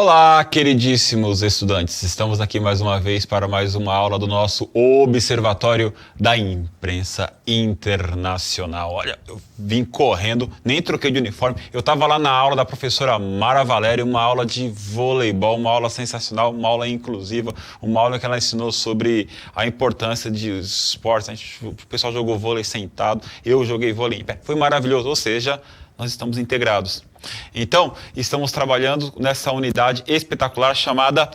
Olá, queridíssimos estudantes! Estamos aqui mais uma vez para mais uma aula do nosso Observatório da Imprensa Internacional. Olha, eu vim correndo, nem troquei de uniforme. Eu estava lá na aula da professora Mara Valéria, uma aula de voleibol, uma aula sensacional, uma aula inclusiva, uma aula que ela ensinou sobre a importância de esportes. O pessoal jogou vôlei sentado, eu joguei vôlei em pé. Foi maravilhoso, ou seja, nós estamos integrados. Então, estamos trabalhando nessa unidade espetacular chamada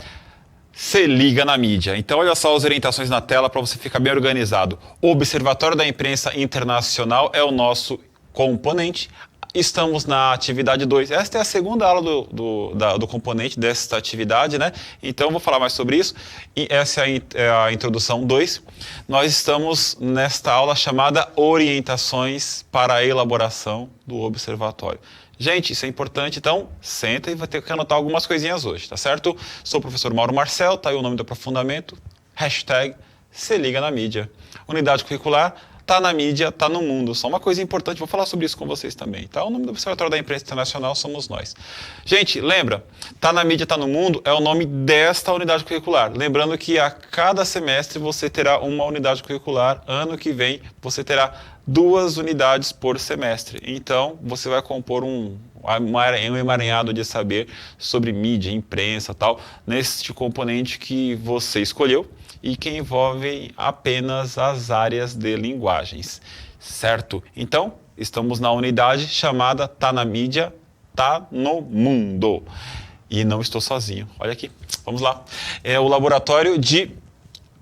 Se Liga na Mídia. Então, olha só as orientações na tela para você ficar bem organizado. O Observatório da Imprensa Internacional é o nosso componente. Estamos na atividade 2. Esta é a segunda aula do componente desta atividade, né? Então, vou falar mais sobre isso. E essa é a introdução 2. Nós estamos nesta aula chamada Orientações para a Elaboração do Observatório. Gente, isso é importante, então senta e vai ter que anotar algumas coisinhas hoje, tá certo? Sou o professor Mauro Marcel, tá aí o nome do aprofundamento, hashtag Se Liga na Mídia. Unidade curricular, tá na mídia, tá no mundo. Só uma coisa importante, vou falar sobre isso com vocês também, tá? O nome do Observatório da Imprensa Internacional somos nós. Gente, lembra, tá na mídia, tá no mundo é o nome desta unidade curricular. Lembrando que a cada semestre você terá uma unidade curricular, ano que vem você terá 2 unidades por semestre. Então, você vai compor um emaranhado de saber sobre mídia, imprensa, tal, neste componente que você escolheu e que envolve apenas as áreas de linguagens, certo? Então, estamos na unidade chamada Tá na Mídia, Tá no Mundo. E não estou sozinho. Olha aqui, vamos lá. É o laboratório de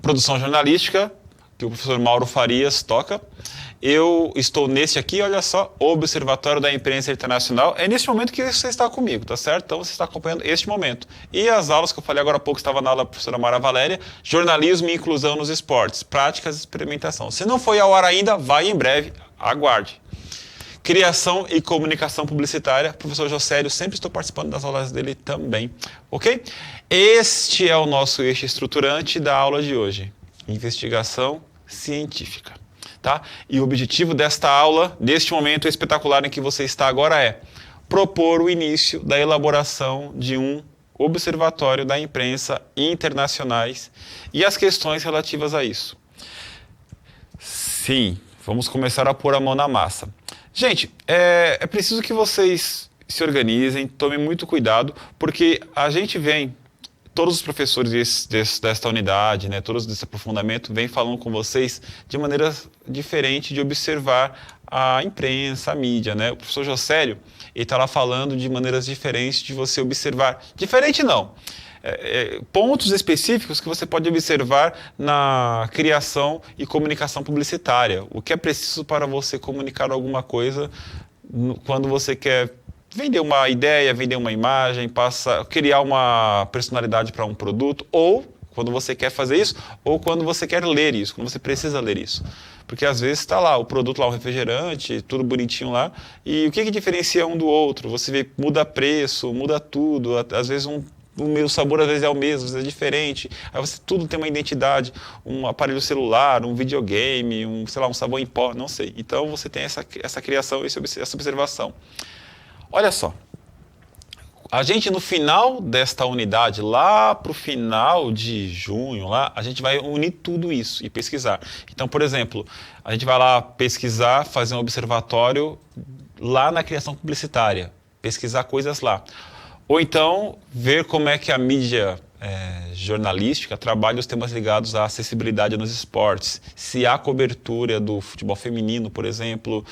produção jornalística que o professor Mauro Farias toca. Eu estou nesse aqui, olha só, Observatório da Imprensa Internacional. É neste momento que você está comigo, tá certo? Então você está acompanhando este momento. E as aulas que eu falei agora há pouco, estava na aula da professora Mara Valéria, Jornalismo e Inclusão nos Esportes, Práticas e Experimentação. Se não foi ao ar ainda, vai em breve, aguarde. Criação e Comunicação Publicitária, professor Jocélio, sempre estou participando das aulas dele também, ok? Este é o nosso eixo estruturante da aula de hoje, investigação científica. Tá? E o objetivo desta aula, deste momento espetacular em que você está agora é propor o início da elaboração de um observatório da imprensa internacionais e as questões relativas a isso. Sim, vamos começar a pôr a mão na massa. Gente, é preciso que vocês se organizem, tomem muito cuidado, porque a gente vem... Todos os professores desta unidade, né, todos desse aprofundamento, vêm falando com vocês de maneira diferente de observar a imprensa, a mídia, né? O professor Jocélio, ele está lá falando de maneiras diferentes de você observar. Diferente não. Pontos específicos que você pode observar na criação e comunicação publicitária. O que é preciso para você comunicar alguma coisa quando você quer vender uma ideia, vender uma imagem, criar uma personalidade para um produto, ou quando você quer fazer isso, ou quando você quer ler isso, quando você precisa ler isso. Porque às vezes está lá o produto, lá um refrigerante, tudo bonitinho lá, e o que diferencia um do outro? Você vê, muda preço, muda tudo, às vezes o sabor às vezes é o mesmo, às vezes é diferente, aí tudo tem uma identidade, um aparelho celular, um videogame, sei lá, um sabão em pó, não sei. Então você tem essa criação, essa observação. Olha só, a gente no final desta unidade, lá para o final de junho, lá, a gente vai unir tudo isso e pesquisar. Então, por exemplo, a gente vai lá pesquisar, fazer um observatório lá na criação publicitária, pesquisar coisas lá. Ou então, ver como é que a mídia jornalística trabalha os temas ligados à acessibilidade nos esportes. Se há cobertura do futebol feminino, por exemplo,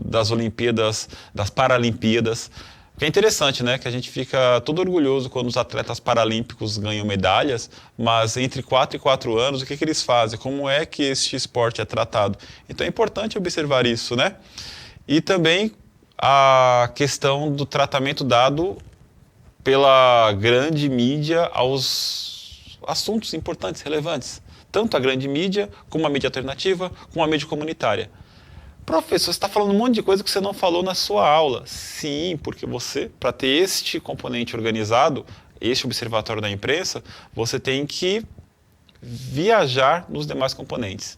das Olimpíadas, das Paralimpíadas. Que é interessante, né? Que a gente fica todo orgulhoso quando os atletas paralímpicos ganham medalhas, mas entre 4 e 4 anos, o que eles fazem? Como é que este esporte é tratado? Então é importante observar isso, né? E também a questão do tratamento dado pela grande mídia aos assuntos importantes, relevantes. Tanto a grande mídia, como a mídia alternativa, como a mídia comunitária. Professor, você está falando um monte de coisa que você não falou na sua aula. Sim, porque você, para ter este componente organizado, este observatório da imprensa, você tem que viajar nos demais componentes.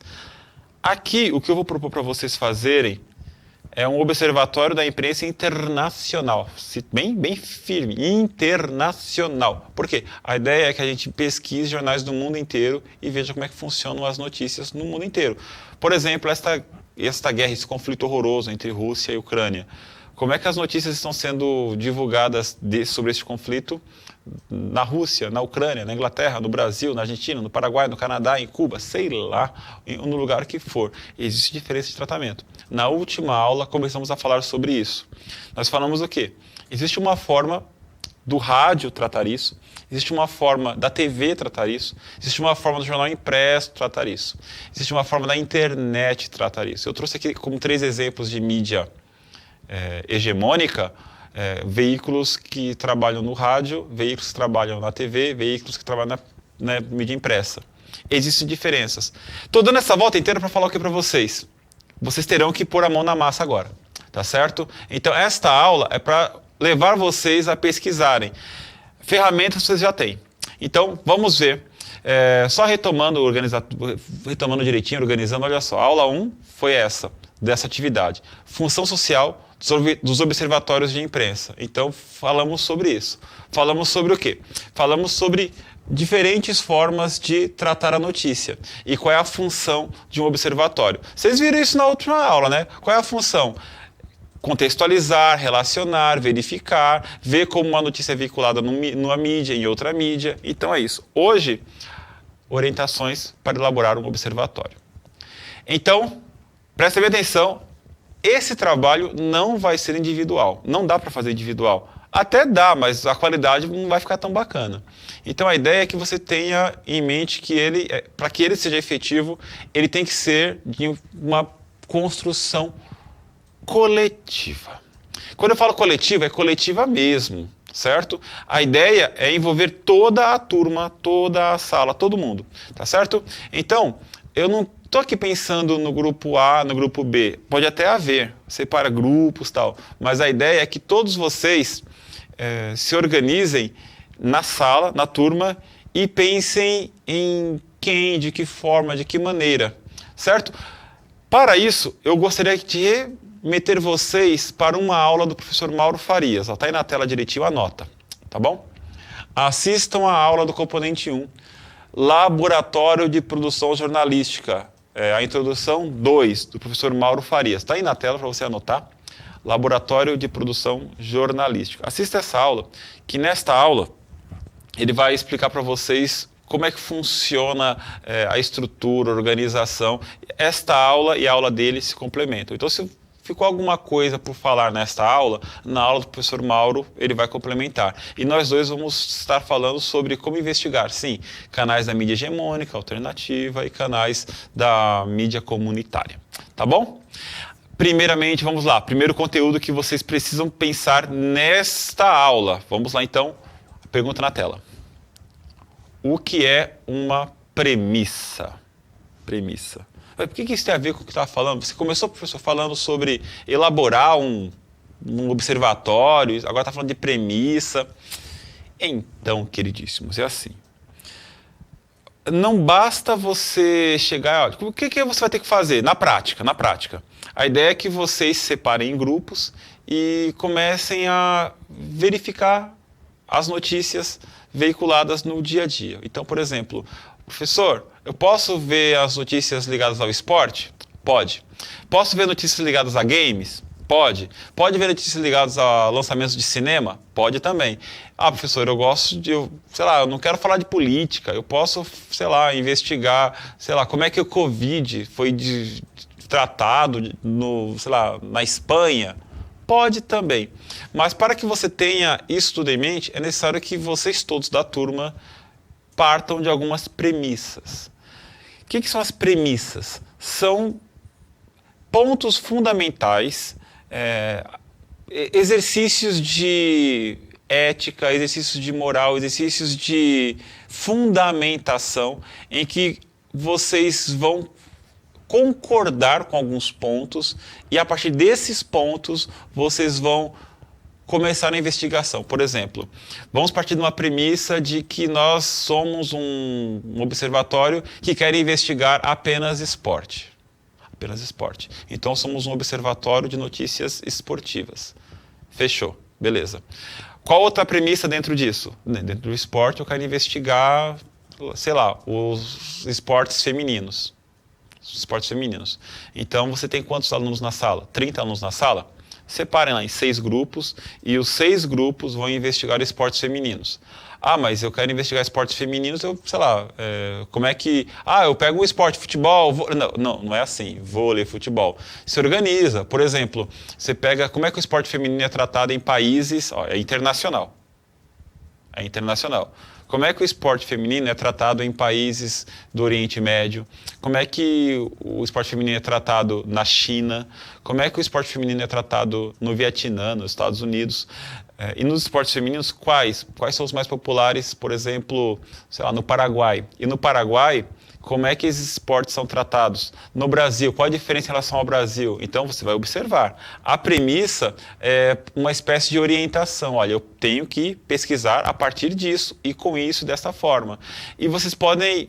Aqui, o que eu vou propor para vocês fazerem É um observatório da imprensa internacional. Bem firme, internacional. Por quê? A ideia é que a gente pesquise jornais do mundo inteiro e veja como é que funcionam as notícias no mundo inteiro. Por exemplo, esta guerra, esse conflito horroroso entre Rússia e Ucrânia. Como é que as notícias estão sendo divulgadas sobre esse conflito na Rússia, na Ucrânia, na Inglaterra, no Brasil, na Argentina, no Paraguai, no Canadá, em Cuba, sei lá, no lugar que for. Existe diferença de tratamento. Na última aula, começamos a falar sobre isso. Nós falamos o quê? Existe uma forma do rádio tratar isso, existe uma forma da TV tratar isso, existe uma forma do jornal impresso tratar isso, existe uma forma da internet tratar isso. Eu trouxe aqui como 3 exemplos de mídia hegemônica, veículos que trabalham no rádio, veículos que trabalham na TV, veículos que trabalham na mídia impressa. Existem diferenças. Estou dando essa volta inteira para falar o que para vocês. Vocês terão que pôr a mão na massa agora, tá certo? Então, esta aula é para levar vocês a pesquisarem. Ferramentas vocês já têm. Então, vamos ver. Só retomando direitinho, organizando, olha só. A aula 1 foi dessa atividade. Função social dos observatórios de imprensa. Então, falamos sobre isso. Falamos sobre o quê? Falamos sobre diferentes formas de tratar a notícia e qual é a função de um observatório. Vocês viram isso na última aula, né? Qual é a função? Contextualizar, relacionar, verificar, ver como uma notícia é veiculada numa mídia, em outra mídia. Então é isso. Hoje, orientações para elaborar um observatório. Então, prestem bem atenção, esse trabalho não vai ser individual. Não dá para fazer individual. Até dá, mas a qualidade não vai ficar tão bacana. Então a ideia é que você tenha em mente que para que ele seja efetivo, ele tem que ser de uma construção coletiva. Quando eu falo coletiva, é coletiva mesmo, certo? A ideia é envolver toda a turma, toda a sala, todo mundo, tá certo? Então, eu não estou aqui pensando no grupo A, no grupo B. Pode até haver, separa grupos e tal, mas a ideia é que todos vocês se organizem na sala, na turma, e pensem em quem, de que forma, de que maneira, certo? Para isso, eu gostaria de remeter vocês para uma aula do professor Mauro Farias. Está aí na tela direitinho, anota, tá bom? Assistam a aula do componente 1, Laboratório de Produção Jornalística, a introdução 2, do professor Mauro Farias. Está aí na tela para você anotar. Laboratório de Produção Jornalística. Assista essa aula, que nesta aula ele vai explicar para vocês como é que funciona a estrutura, a organização. Esta aula e a aula dele se complementam. Então, se ficou alguma coisa por falar nesta aula, na aula do professor Mauro, ele vai complementar. E nós dois vamos estar falando sobre como investigar, sim, canais da mídia hegemônica, alternativa e canais da mídia comunitária. Tá bom? Primeiramente, vamos lá. Primeiro conteúdo que vocês precisam pensar nesta aula. Vamos lá, então. Pergunta na tela. O que é uma premissa? Premissa. Por que isso tem a ver com o que estava falando? Você começou, professor, falando sobre elaborar um observatório, agora está falando de premissa. Então, queridíssimos, é assim. Não basta você chegar... Olha, o que você vai ter que fazer? Na prática, na prática. A ideia é que vocês se separem em grupos e comecem a verificar as notícias veiculadas no dia a dia. Então, por exemplo, professor, eu posso ver as notícias ligadas ao esporte? Pode. Posso ver notícias ligadas a games? Pode. Pode ver notícias ligadas a lançamentos de cinema? Pode também. Ah, professor, eu gosto de, sei lá, eu não quero falar de política, eu posso, sei lá, investigar, sei lá, como é que o Covid foi tratado sei lá, na Espanha? Pode também. Mas para que você tenha isso tudo em mente, é necessário que vocês todos da turma partam de algumas premissas. O que são as premissas? São pontos fundamentais, exercícios de ética, exercícios de moral, exercícios de fundamentação, em que vocês vão concordar com alguns pontos e a partir desses pontos vocês vão começar a investigação. Por exemplo, vamos partir de uma premissa de que nós somos um observatório que quer investigar apenas esporte. Apenas esporte. Então, somos um observatório de notícias esportivas. Fechou. Beleza. Qual outra premissa dentro disso? Dentro do esporte, eu quero investigar, sei lá, os esportes femininos. Os esportes femininos. Então, você tem quantos alunos na sala? 30 alunos na sala? Separem lá em 6 grupos e os 6 grupos vão investigar esportes femininos. Ah, mas eu quero investigar esportes femininos, eu, sei lá, como é que... Ah, eu pego um esporte, futebol... Não é assim, vôlei, futebol. Se organiza, por exemplo, você pega... Como é que o esporte feminino é tratado em países... Ó, é internacional. É internacional. Como é que o esporte feminino é tratado em países do Oriente Médio? Como é que o esporte feminino é tratado na China? Como é que o esporte feminino é tratado no Vietnã, nos Estados Unidos? E nos esportes femininos, quais são os mais populares, por exemplo, sei lá, no Paraguai? E no Paraguai, como é que esses esportes são tratados? No Brasil, qual a diferença em relação ao Brasil? Então, você vai observar. A premissa é uma espécie de orientação. Olha, eu tenho que pesquisar a partir disso e com isso dessa forma. E vocês podem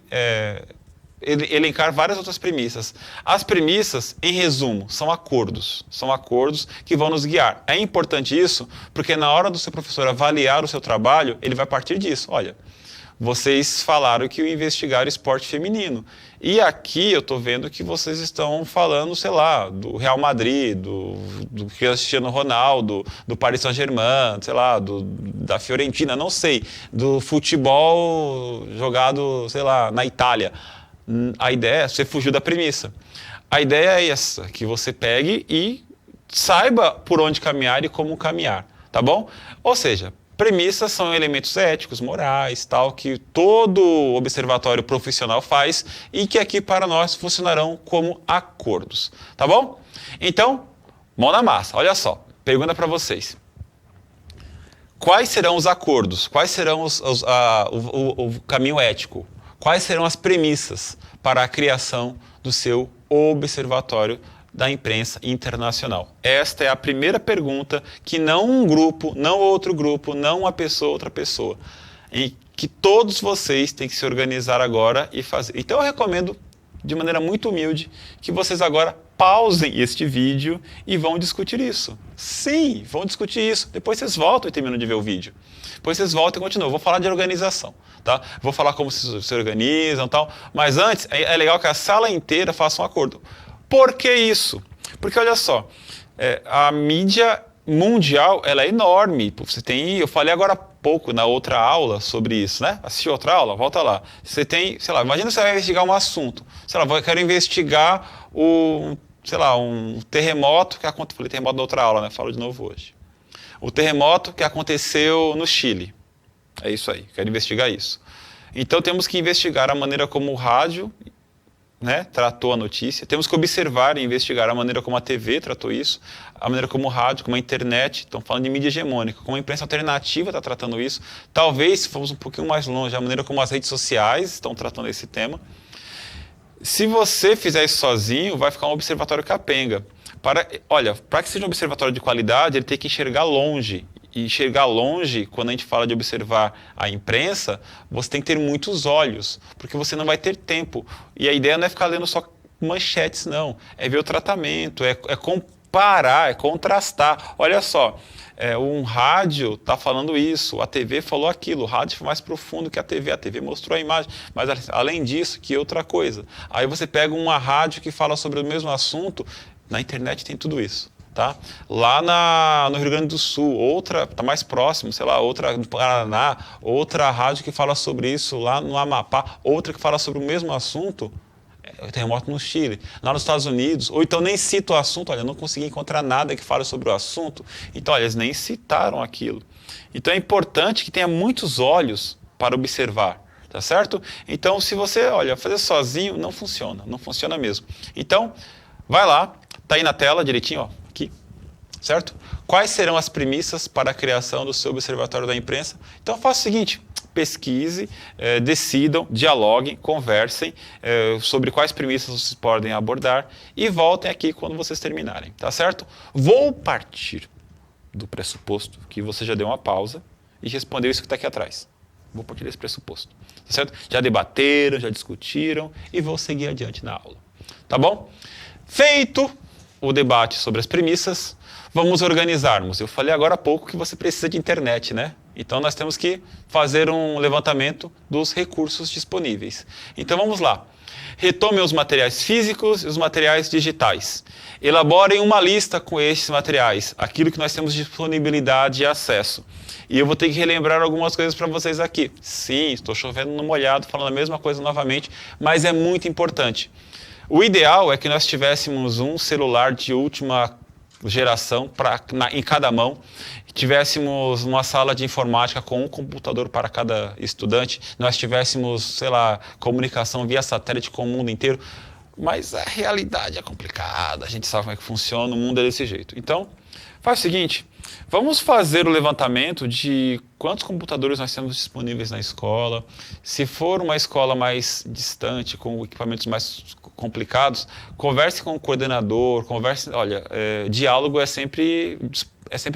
elencar várias outras premissas. As premissas, em resumo, são acordos. São acordos que vão nos guiar. É importante isso porque na hora do seu professor avaliar o seu trabalho, ele vai partir disso. Olha, vocês falaram que investigaram esporte feminino. E aqui eu estou vendo que vocês estão falando, sei lá, do Real Madrid, do Cristiano Ronaldo, do Paris Saint-Germain, sei lá, da Fiorentina, não sei, do futebol jogado, sei lá, na Itália. A ideia, você fugiu da premissa. A ideia é essa, que você pegue e saiba por onde caminhar e como caminhar, tá bom? Ou seja, premissas são elementos éticos, morais, tal, que todo observatório profissional faz e que aqui para nós funcionarão como acordos, tá bom? Então, mão na massa, olha só, pergunta para vocês. Quais serão os acordos? Quais serão o caminho ético? Quais serão as premissas para a criação do seu observatório da imprensa internacional? Esta é a primeira pergunta que não um grupo, não outro grupo, não uma pessoa, outra pessoa, em que todos vocês têm que se organizar agora e fazer. Então eu recomendo, de maneira muito humilde, que vocês agora pausem este vídeo e vão discutir isso. Sim, vão discutir isso. Depois vocês voltam e terminam de ver o vídeo. Depois vocês voltam e continuam. Vou falar de organização, tá? Vou falar como se organizam e tal. Mas antes, é legal que a sala inteira faça um acordo. Por que isso? Porque, olha só, a mídia mundial, ela é enorme. Você tem, eu falei agora há pouco, na outra aula, sobre isso, né? Assistiu outra aula? Volta lá. Você tem, sei lá, imagina você vai investigar um assunto. Sei lá, eu quero investigar um terremoto que aconteceu. Falei terremoto na outra aula, né? Falo de novo hoje. O terremoto que aconteceu no Chile. É isso aí, quero investigar isso. Então temos que investigar a maneira como o rádio, né, tratou a notícia. Temos que observar e investigar a maneira como a TV tratou isso, a maneira como o rádio, como a internet, estão falando de mídia hegemônica, como a imprensa alternativa está tratando isso. Talvez, se formos um pouquinho mais longe, a maneira como as redes sociais estão tratando esse tema. Se você fizer isso sozinho, vai ficar um observatório capenga. Para que seja um observatório de qualidade, ele tem que enxergar longe. E enxergar longe, quando a gente fala de observar a imprensa, você tem que ter muitos olhos, porque você não vai ter tempo. E a ideia não é ficar lendo só manchetes, não. É ver o tratamento, é comparar, é contrastar. Olha só, um rádio está falando isso, a TV falou aquilo, o rádio foi mais profundo que a TV mostrou a imagem, mas além disso, que outra coisa. Aí você pega uma rádio que fala sobre o mesmo assunto, na internet tem tudo isso. Tá? Lá no Rio Grande do Sul, outra, está mais próximo, sei lá, outra no Paraná, outra rádio que fala sobre isso lá no Amapá, outra que fala sobre o mesmo assunto, terremoto no Chile, lá nos Estados Unidos, ou então nem cita o assunto, olha, eu não consegui encontrar nada que fale sobre o assunto, então, olha, eles nem citaram aquilo. Então é importante que tenha muitos olhos para observar, tá certo? Então, se você, olha, fazer sozinho, não funciona mesmo. Então, vai lá, tá aí na tela direitinho, ó, aqui, certo? Quais serão as premissas para a criação do seu observatório da imprensa? Então faça o seguinte, pesquise, decidam, dialoguem, conversem sobre quais premissas vocês podem abordar e voltem aqui quando vocês terminarem, tá certo? Vou partir do pressuposto que você já deu uma pausa e respondeu isso que está aqui atrás. Vou partir desse pressuposto, tá certo? Já debateram, já discutiram e vou seguir adiante na aula. Tá bom? Feito o debate sobre as premissas, vamos organizarmos. Eu falei agora há pouco que você precisa de internet, né? Então nós temos que fazer um levantamento dos recursos disponíveis. Então vamos lá. Retomem os materiais físicos e os materiais digitais. Elaborem uma lista com esses materiais, aquilo que nós temos disponibilidade e acesso. E eu vou ter que relembrar algumas coisas para vocês aqui. Sim, estou chovendo no molhado, falando a mesma coisa novamente, mas é muito importante. O ideal é que nós tivéssemos um celular de última geração em cada mão, tivéssemos uma sala de informática com um computador para cada estudante, nós tivéssemos, sei lá, comunicação via satélite com o mundo inteiro, mas a realidade é complicada, a gente sabe como é que funciona, o mundo é desse jeito. Então, faz o seguinte, vamos fazer o levantamento de quantos computadores nós temos disponíveis na escola. Se for uma escola mais distante, com equipamentos mais complicados, converse com o coordenador, olha, diálogo é sempre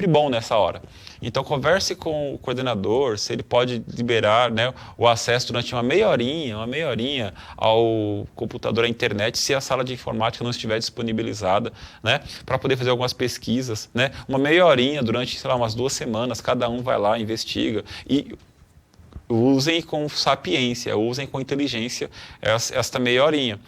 bom nessa hora. Então, converse com o coordenador, se ele pode liberar, né, o acesso durante uma meia horinha ao computador, à internet, se a sala de informática não estiver disponibilizada, né, para poder fazer algumas pesquisas, né, uma meia horinha durante, sei lá, umas 2 semanas, cada um vai lá, investiga e usem com sapiência, usem com inteligência esta meia horinha.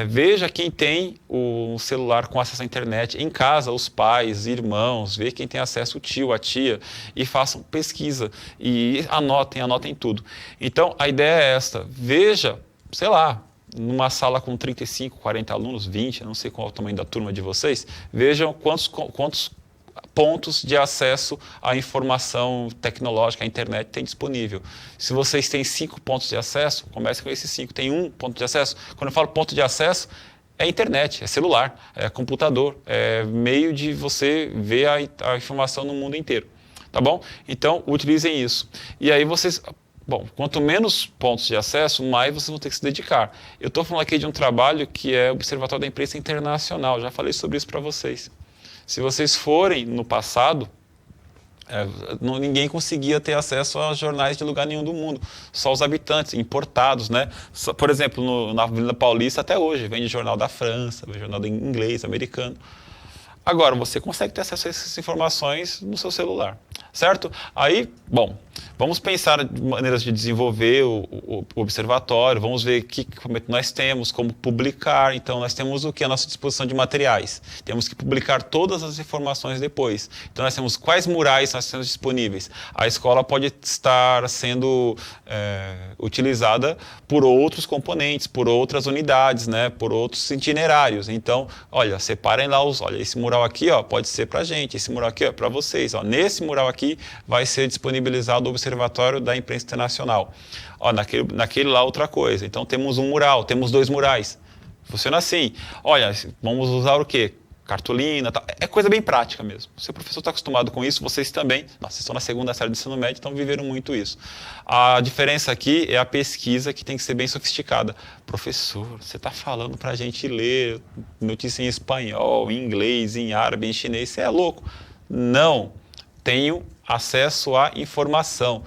Veja quem tem o celular com acesso à internet em casa, os pais, irmãos, vê quem tem acesso, o tio, a tia, e façam pesquisa e anotem tudo. Então, a ideia é esta, veja, sei lá, numa sala com 35, 40 alunos, 20, não sei qual é o tamanho da turma de vocês, vejam quantos pontos de acesso à informação tecnológica, à internet tem disponível. Se vocês têm 5 pontos de acesso, comece com esses 5. Tem 1 ponto de acesso. Quando eu falo ponto de acesso, é internet, é celular, é computador, é meio de você ver a informação no mundo inteiro. Tá bom? Então, utilizem isso. E aí vocês... Bom, quanto menos pontos de acesso, mais vocês vão ter que se dedicar. Eu estou falando aqui de um trabalho que é o Observatório da Imprensa Internacional. Já falei sobre isso para vocês. Se vocês forem no passado, ninguém conseguia ter acesso a jornais de lugar nenhum do mundo, só os habitantes, importados, né? Por exemplo, na Avenida Paulista até hoje, vende jornal da França, vende jornal em inglês, americano. Agora, você consegue ter acesso a essas informações no seu celular, certo? Aí, bom, vamos pensar em maneiras de desenvolver o observatório, vamos ver que equipamento nós temos, como publicar. Então, nós temos o que? A nossa disposição de materiais. Temos que publicar todas as informações depois. Então, nós temos quais murais nós temos disponíveis. A escola pode estar sendo utilizada por outros componentes, por outras unidades, né? Por outros itinerários. Então, olha, separem lá olha, esse mural aqui, ó, pode ser para a gente, esse mural aqui é para vocês. Ó. Nesse mural aqui vai ser disponibilizado o Observatório da Imprensa Internacional. Ó, naquele lá outra coisa. Então temos um mural, temos 2 murais. Funciona assim. Olha, vamos usar o quê? Cartolina, tal. É coisa bem prática mesmo. Se o professor está acostumado com isso, vocês também. Vocês estão na 2ª série do ensino médio, então viveram muito isso. A diferença aqui é a pesquisa, que tem que ser bem sofisticada. Professor, você está falando para a gente ler notícia em espanhol, em inglês, em árabe, em chinês. Você é louco? Não. Tenho acesso à informação.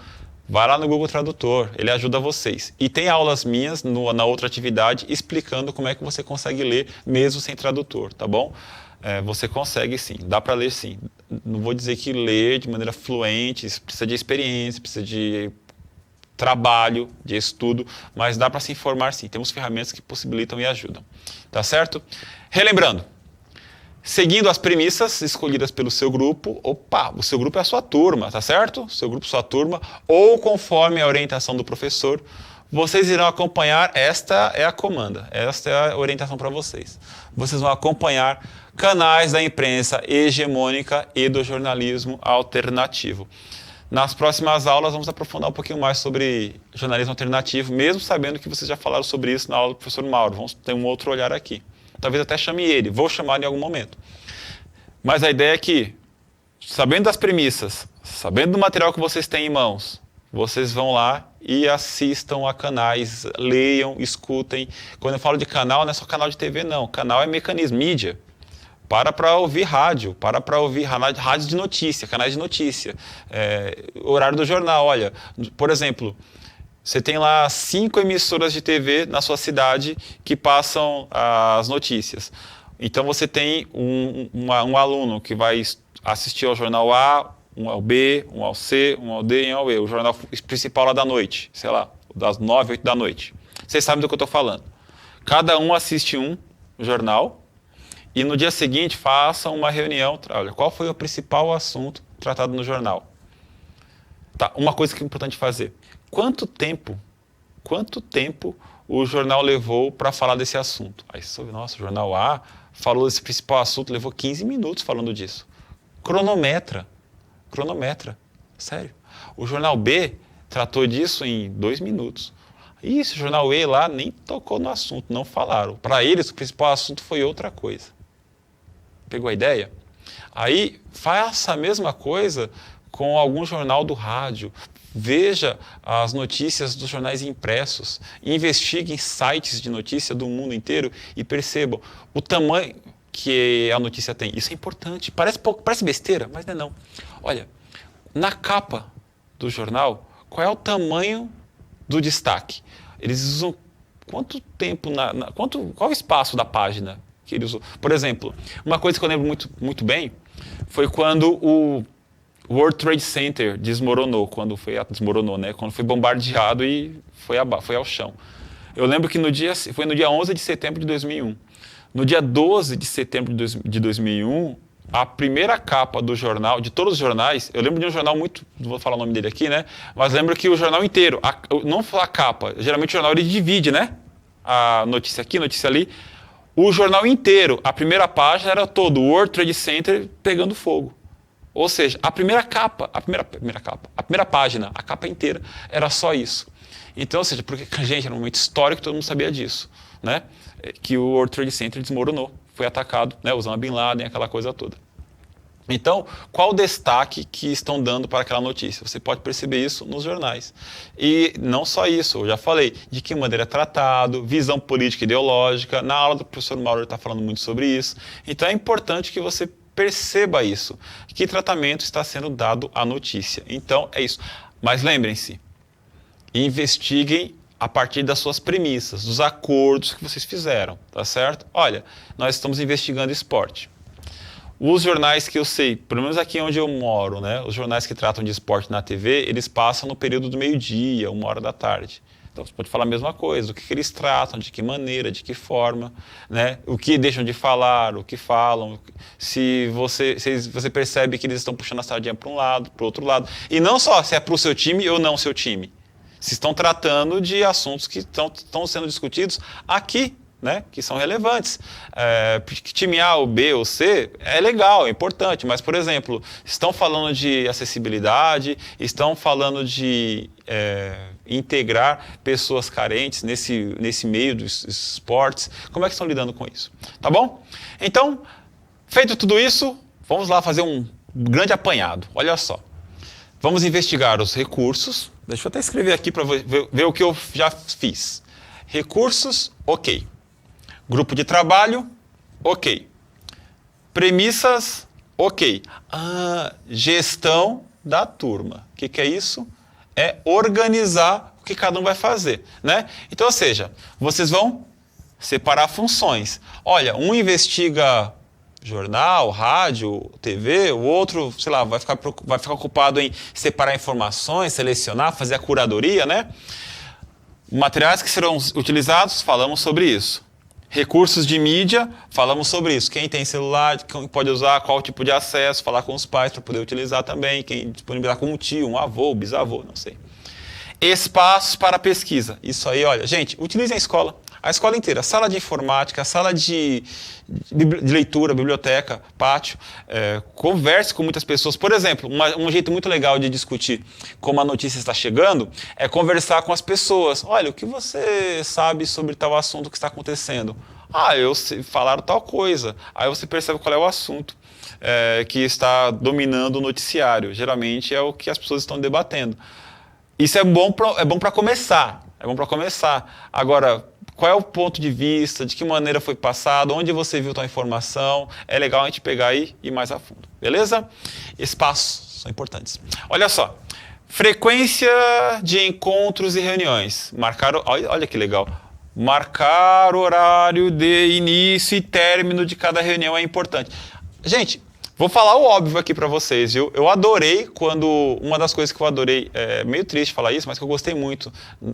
Vai lá no Google Tradutor, ele ajuda vocês. E tem aulas minhas na outra atividade explicando como é que você consegue ler mesmo sem tradutor, tá bom? Você consegue sim, dá para ler sim. Não vou dizer que ler de maneira fluente, precisa de experiência, precisa de trabalho, de estudo, mas dá para se informar sim. Temos ferramentas que possibilitam e ajudam, tá certo? Relembrando, seguindo as premissas escolhidas pelo seu grupo, o seu grupo é a sua turma, tá certo? Seu grupo, sua turma, ou conforme a orientação do professor, vocês irão acompanhar, esta é a comanda, esta é a orientação para vocês. Vocês vão acompanhar canais da imprensa hegemônica e do jornalismo alternativo. Nas próximas aulas vamos aprofundar um pouquinho mais sobre jornalismo alternativo, mesmo sabendo que vocês já falaram sobre isso na aula do professor Mauro. Vamos ter um outro olhar aqui. Talvez até chame ele, vou chamar em algum momento. Mas a ideia é que, sabendo das premissas, sabendo do material que vocês têm em mãos, vocês vão lá e assistam a canais, leiam, escutem. Quando eu falo de canal, não é só canal de TV, não. Canal é mecanismo, mídia. Para ouvir rádio, para ouvir rádio de notícia, canais de notícia. Horário do jornal, olha, por exemplo, Você tem lá 5 emissoras de TV na sua cidade que passam as notícias. Então você tem um aluno que vai assistir ao jornal A, um ao B, um ao C, um ao D e um ao E. O jornal principal lá da noite, sei lá, das 9, 8 da noite. Vocês sabem do que eu estou falando. Cada um assiste um jornal e no dia seguinte façam uma reunião. Olha, qual foi o principal assunto tratado no jornal? Tá, uma coisa que é importante fazer. Quanto tempo o jornal levou para falar desse assunto? Aí, nossa, o jornal A falou desse principal assunto, levou 15 minutos falando disso. Cronometra. Sério. O jornal B tratou disso em 2 minutos. Isso, o jornal E lá nem tocou no assunto, não falaram. Para eles, o principal assunto foi outra coisa. Pegou a ideia? Aí, faça a mesma coisa com algum jornal do rádio. Veja as notícias dos jornais impressos. Investigue em sites de notícia do mundo inteiro e percebam o tamanho que a notícia tem. Isso é importante. Parece besteira, mas não é não. Olha, na capa do jornal, qual é o tamanho do destaque? Eles usam quanto tempo, qual o espaço da página que eles usam? Por exemplo, uma coisa que eu lembro muito bem foi quando o World Trade Center desmoronou, quando foi bombardeado e foi ao chão. Eu lembro que foi no dia 11 de setembro de 2001. No dia 12 de setembro de 2001, a primeira capa do jornal, de todos os jornais, eu lembro de um jornal não vou falar o nome dele aqui, né? Mas lembro que o jornal inteiro, não a capa, geralmente o jornal ele divide, né? A notícia aqui, notícia ali. O jornal inteiro, a primeira página era todo o World Trade Center pegando fogo. Ou seja, a primeira página, a capa inteira, era só isso. Então, ou seja, porque, gente, era um momento histórico, todo mundo sabia disso, né? Que o World Trade Center desmoronou, foi atacado, né? Usando Bin Laden, aquela coisa toda. Então, qual o destaque que estão dando para aquela notícia? Você pode perceber isso nos jornais. E não só isso, eu já falei, de que maneira é tratado, visão política e ideológica. Na aula do professor Mauro está falando muito sobre isso. Então, é importante que você perceba isso, que tratamento está sendo dado à notícia. Então, é isso. Mas lembrem-se, investiguem a partir das suas premissas, dos acordos que vocês fizeram, tá certo? Olha, nós estamos investigando esporte. Os jornais que eu sei, pelo menos aqui onde eu moro, né, os jornais que tratam de esporte na TV, eles passam no período do meio-dia, 1h da tarde. Então, você pode falar a mesma coisa, o que eles tratam, de que maneira, de que forma, né? O que deixam de falar, o que falam, se você percebe que eles estão puxando a sardinha para um lado, para o outro lado. E não só se é para o seu time ou não o seu time. Se estão tratando de assuntos que estão sendo discutidos aqui, né, que são relevantes. Time A, ou B ou C é legal, é importante, mas, por exemplo, estão falando de acessibilidade, estão falando de integrar pessoas carentes nesse meio dos esportes. Como é que estão lidando com isso? Tá bom? Então, feito tudo isso, vamos lá fazer um grande apanhado. Olha só. Vamos investigar os recursos. Deixa eu até escrever aqui para ver o que eu já fiz. Recursos, ok. Grupo de trabalho, ok. Premissas, ok. Gestão da turma. O que é isso? É organizar o que cada um vai fazer, né? Então, ou seja, vocês vão separar funções. Olha, um investiga jornal, rádio, TV, o outro, sei lá, vai ficar ocupado em separar informações, selecionar, fazer a curadoria, né? Materiais que serão utilizados, falamos sobre isso. Recursos de mídia, falamos sobre isso. Quem tem celular, quem pode usar, qual tipo de acesso, falar com os pais para poder utilizar também, quem disponibilizar com um tio, um avô, bisavô, não sei. Espaços para pesquisa. Isso aí, olha, gente, utilizem a escola inteira, sala de informática, sala de leitura, biblioteca, pátio, converse com muitas pessoas. Por exemplo, um jeito muito legal de discutir como a notícia está chegando é conversar com as pessoas. Olha, o que você sabe sobre tal assunto que está acontecendo? Falaram tal coisa. Aí você percebe qual é o assunto que está dominando o noticiário. Geralmente é o que as pessoas estão debatendo. Isso é bom para começar. É bom para começar. Agora, qual é o ponto de vista, de que maneira foi passado, onde você viu tal informação? É legal a gente pegar aí e ir mais a fundo. Beleza? Espaços são importantes. Olha só, Frequência de encontros e reuniões. Marcar, olha que legal. Marcar horário de início e término de cada reunião é importante. Gente, vou falar o óbvio aqui para vocês, viu? Eu adorei quando... Uma das coisas que eu adorei, é meio triste falar isso, mas que eu gostei muito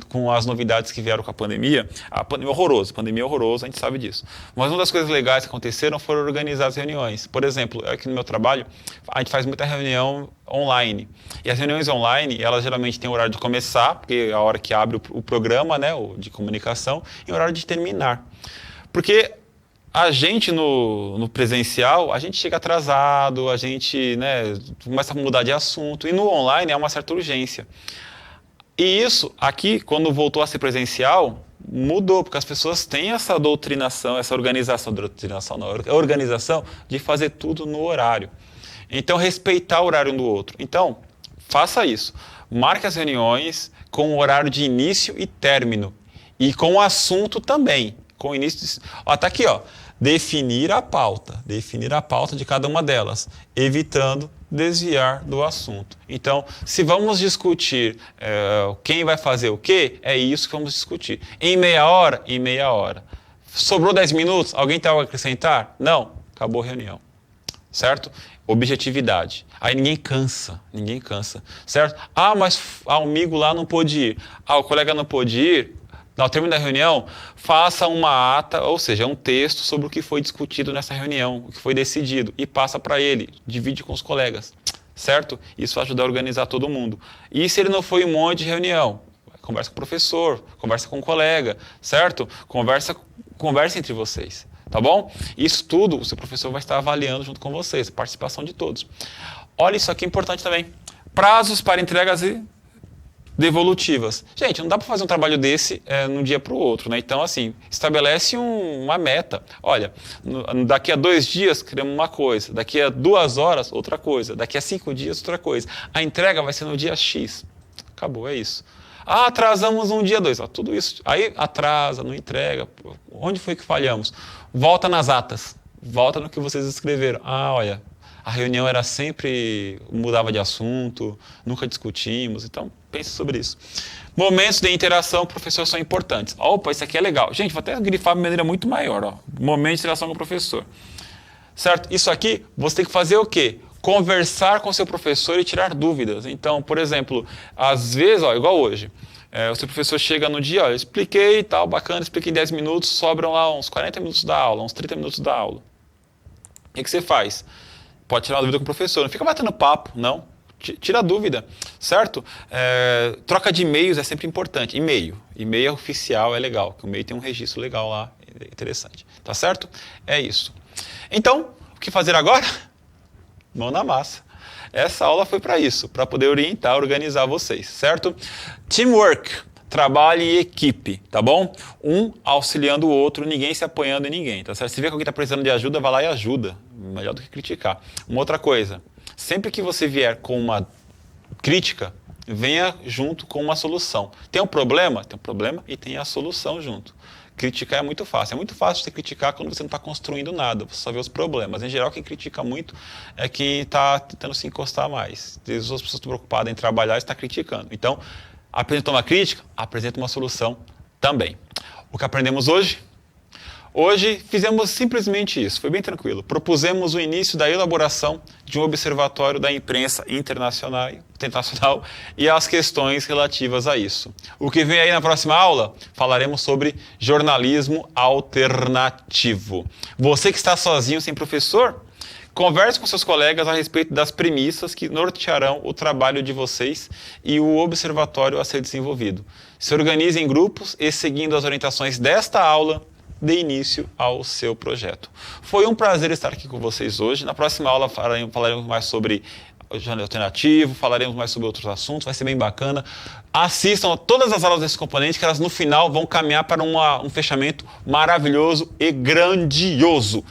com as novidades que vieram com a pandemia. A pandemia é horroroso, a gente sabe disso. Mas uma das coisas legais que aconteceram foram organizar as reuniões. Por exemplo, aqui no meu trabalho, a gente faz muita reunião online. E as reuniões online, elas geralmente têm horário de começar, porque é a hora que abre o programa, né, de comunicação, e o horário de terminar. Porque a gente no presencial, a gente chega atrasado, a gente, né, começa a mudar de assunto, e no online é uma certa urgência. E isso aqui, quando voltou a ser presencial, mudou, porque as pessoas têm essa doutrinação, essa organização de fazer tudo no horário. Então, respeitar o horário um do outro. Então, faça isso. Marque as reuniões com o horário de início e término. E com o assunto também. Com o início... Tá aqui, ó. Definir a pauta de cada uma delas, evitando desviar do assunto. Então, se vamos discutir quem vai fazer o quê, é isso que vamos discutir. Em meia hora? Em meia hora. Sobrou 10 minutos? Alguém tem algo a acrescentar? Não. Acabou a reunião. Certo? Objetividade. Aí ninguém cansa, certo? Mas o amigo lá não pôde ir. O colega não pôde ir. Ao término da reunião, faça uma ata, ou seja, um texto sobre o que foi discutido nessa reunião, o que foi decidido, e passa para ele, divide com os colegas, certo? Isso vai ajudar a organizar todo mundo. E se ele não foi em um monte de reunião? Conversa com o professor, conversa com o colega, certo? Conversa entre vocês, tá bom? Isso tudo o seu professor vai estar avaliando junto com vocês, a participação de todos. Olha, isso aqui é importante também. Prazos para entregas e devolutivas. Gente, não dá para fazer um trabalho desse de um dia para o outro, né? Então, assim, estabelece uma meta. Olha, daqui a 2 dias queremos uma coisa, daqui a 2 horas outra coisa, daqui a 5 dias outra coisa. A entrega vai ser no dia X. Acabou, é isso. Atrasamos um dia 2. Tudo isso. Aí atrasa, não entrega. Onde foi que falhamos? Volta nas atas. Volta no que vocês escreveram. Olha, a reunião era sempre... mudava de assunto, nunca discutimos. Então, pense sobre isso. Momentos de interação com o professor são importantes. Opa, isso aqui é legal. Gente, vou até grifar de maneira muito maior. Momento de interação com o professor. Certo? Isso aqui, você tem que fazer o quê? Conversar com o seu professor e tirar dúvidas. Então, por exemplo, às vezes, igual hoje, o seu professor chega no dia, eu expliquei e tal, bacana, expliquei em 10 minutos, sobram lá uns 40 minutos da aula, uns 30 minutos da aula. O que você faz? Pode tirar a dúvida com o professor. Não fica batendo papo, não. Tira a dúvida, certo? Troca de e-mails é sempre importante. E-mail oficial é legal, porque o e-mail tem um registro legal lá, interessante. Tá certo? É isso. Então, o que fazer agora? Mão na massa. Essa aula foi para isso, para poder orientar, organizar vocês, certo? Teamwork, trabalho em equipe, tá bom? Um auxiliando o outro, ninguém se apoiando em ninguém, tá certo? Se vê que alguém está precisando de ajuda, vai lá e ajuda. Melhor do que criticar. Uma outra coisa, sempre que você vier com uma crítica, venha junto com uma solução. Tem um problema? Tem um problema e tem a solução junto. Criticar é muito fácil. É muito fácil você criticar quando você não está construindo nada, você só vê os problemas. Em geral, quem critica muito é quem está tentando se encostar mais. Às vezes as pessoas estão preocupadas em trabalhar e está criticando. Então, apresentou uma crítica, apresenta uma solução também. O que aprendemos hoje? Hoje fizemos simplesmente isso, foi bem tranquilo. Propusemos o início da elaboração de um observatório da imprensa internacional e as questões relativas a isso. O que vem aí na próxima aula, falaremos sobre jornalismo alternativo. Você que está sozinho, sem professor, converse com seus colegas a respeito das premissas que nortearão o trabalho de vocês e o observatório a ser desenvolvido. Se organize em grupos e, seguindo as orientações desta aula, dê início ao seu projeto. Foi um prazer estar aqui com vocês hoje. Na próxima aula falaremos mais sobre o jornalismo alternativo, falaremos mais sobre outros assuntos, vai ser bem bacana. Assistam a todas as aulas desse componente, que elas no final vão caminhar para um fechamento maravilhoso e grandioso.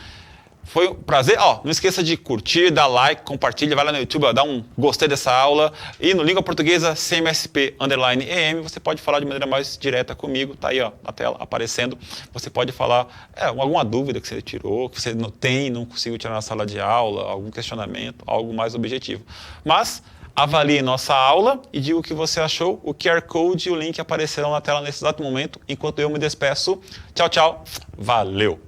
Foi um prazer. Não esqueça de curtir, dar like, compartilha, vai lá no YouTube, dá um gostei dessa aula. E no Língua Portuguesa CMSP_EM, você pode falar de maneira mais direta comigo. Tá aí, na tela, aparecendo. Você pode falar alguma dúvida que você tirou, que você não conseguiu tirar na sala de aula, algum questionamento, algo mais objetivo. Mas avalie nossa aula e diga o que você achou. O QR Code e o link aparecerão na tela nesse exato momento, enquanto eu me despeço. Tchau, tchau. Valeu!